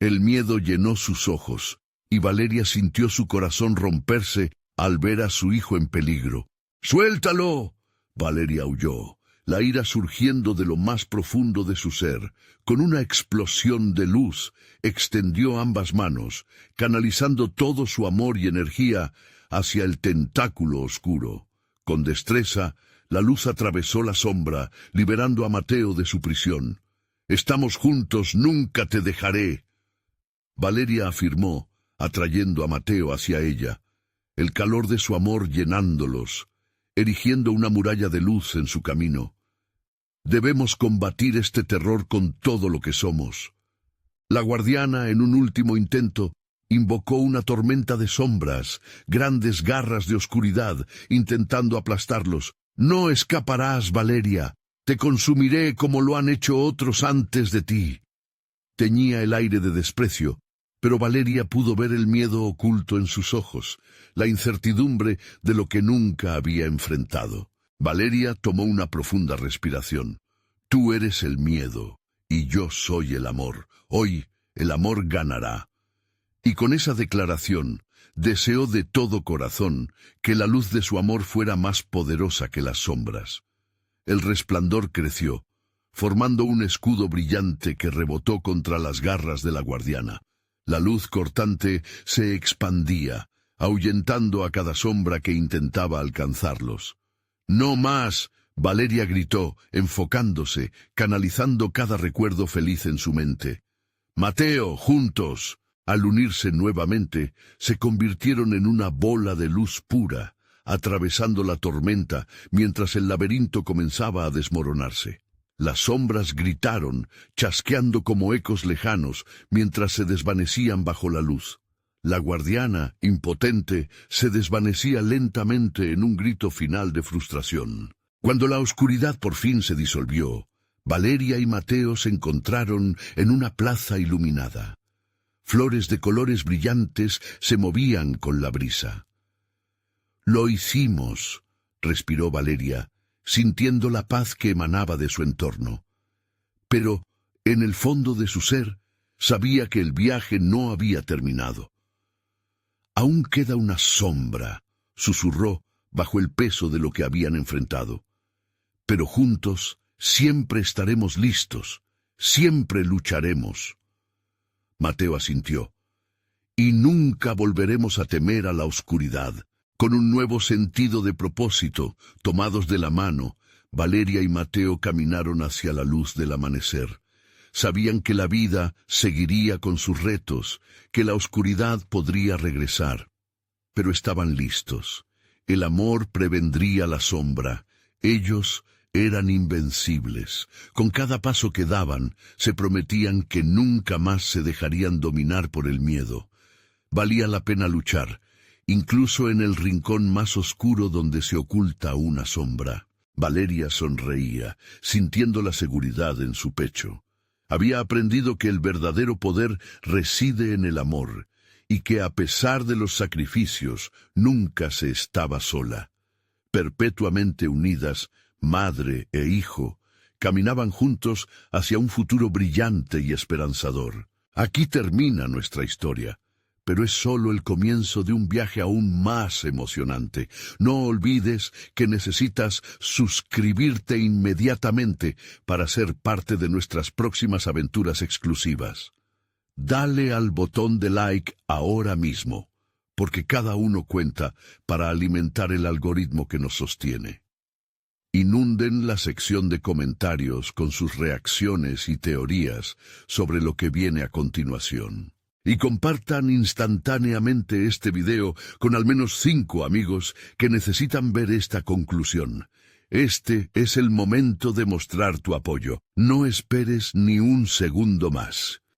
El miedo llenó sus ojos, y Valeria sintió su corazón romperse al ver a su hijo en peligro. «¡Suéltalo!», Valeria aulló, la ira surgiendo de lo más profundo de su ser. Con una explosión de luz, extendió ambas manos, canalizando todo su amor y energía hacia el tentáculo oscuro. Con destreza, la luz atravesó la sombra, liberando a Mateo de su prisión. «Estamos juntos, nunca te dejaré», Valeria afirmó, atrayendo a Mateo hacia ella, el calor de su amor llenándolos, erigiendo una muralla de luz en su camino. «Debemos combatir este terror con todo lo que somos». La guardiana, en un último intento, invocó una tormenta de sombras, grandes garras de oscuridad, intentando aplastarlos. «No escaparás, Valeria, te consumiré como lo han hecho otros antes de ti». Teñía el aire de desprecio, pero Valeria pudo ver el miedo oculto en sus ojos, la incertidumbre de lo que nunca había enfrentado. Valeria tomó una profunda respiración. «Tú eres el miedo, y yo soy el amor. Hoy el amor ganará». Y con esa declaración, deseó de todo corazón que la luz de su amor fuera más poderosa que las sombras. El resplandor creció, formando un escudo brillante que rebotó contra las garras de la guardiana. La luz cortante se expandía, ahuyentando a cada sombra que intentaba alcanzarlos. «¡No más!», Valeria gritó, enfocándose, canalizando cada recuerdo feliz en su mente. «Mateo, juntos». Al unirse nuevamente, se convirtieron en una bola de luz pura, atravesando la tormenta mientras el laberinto comenzaba a desmoronarse. Las sombras gritaron, chasqueando como ecos lejanos, mientras se desvanecían bajo la luz. La guardiana, impotente, se desvanecía lentamente en un grito final de frustración. Cuando la oscuridad por fin se disolvió, Valeria y Mateo se encontraron en una plaza iluminada. Flores de colores brillantes se movían con la brisa. «Lo hicimos», respiró Valeria, sintiendo la paz que emanaba de su entorno. Pero, en el fondo de su ser, sabía que el viaje no había terminado. «Aún queda una sombra», susurró bajo el peso de lo que habían enfrentado. «Pero juntos siempre estaremos listos, siempre lucharemos». Mateo asintió. «Y nunca volveremos a temer a la oscuridad». Con un nuevo sentido de propósito, tomados de la mano, Valeria y Mateo caminaron hacia la luz del amanecer. Sabían que la vida seguiría con sus retos, que la oscuridad podría regresar. Pero estaban listos. El amor prevendría la sombra. Ellos eran invencibles. Con cada paso que daban, se prometían que nunca más se dejarían dominar por el miedo. Valía la pena luchar, incluso en el rincón más oscuro donde se oculta una sombra. Valeria sonreía, sintiendo la seguridad en su pecho. Había aprendido que el verdadero poder reside en el amor, y que a pesar de los sacrificios, nunca se estaba sola. Perpetuamente unidas, madre e hijo, caminaban juntos hacia un futuro brillante y esperanzador. Aquí termina nuestra historia. Pero es solo el comienzo de un viaje aún más emocionante. No olvides que necesitas suscribirte inmediatamente para ser parte de nuestras próximas aventuras exclusivas. Dale al botón de like ahora mismo, porque cada uno cuenta para alimentar el algoritmo que nos sostiene. Inunden la sección de comentarios con sus reacciones y teorías sobre lo que viene a continuación. Y compartan instantáneamente este video con al menos 5 amigos que necesitan ver esta conclusión. Este es el momento de mostrar tu apoyo. No esperes ni un segundo más.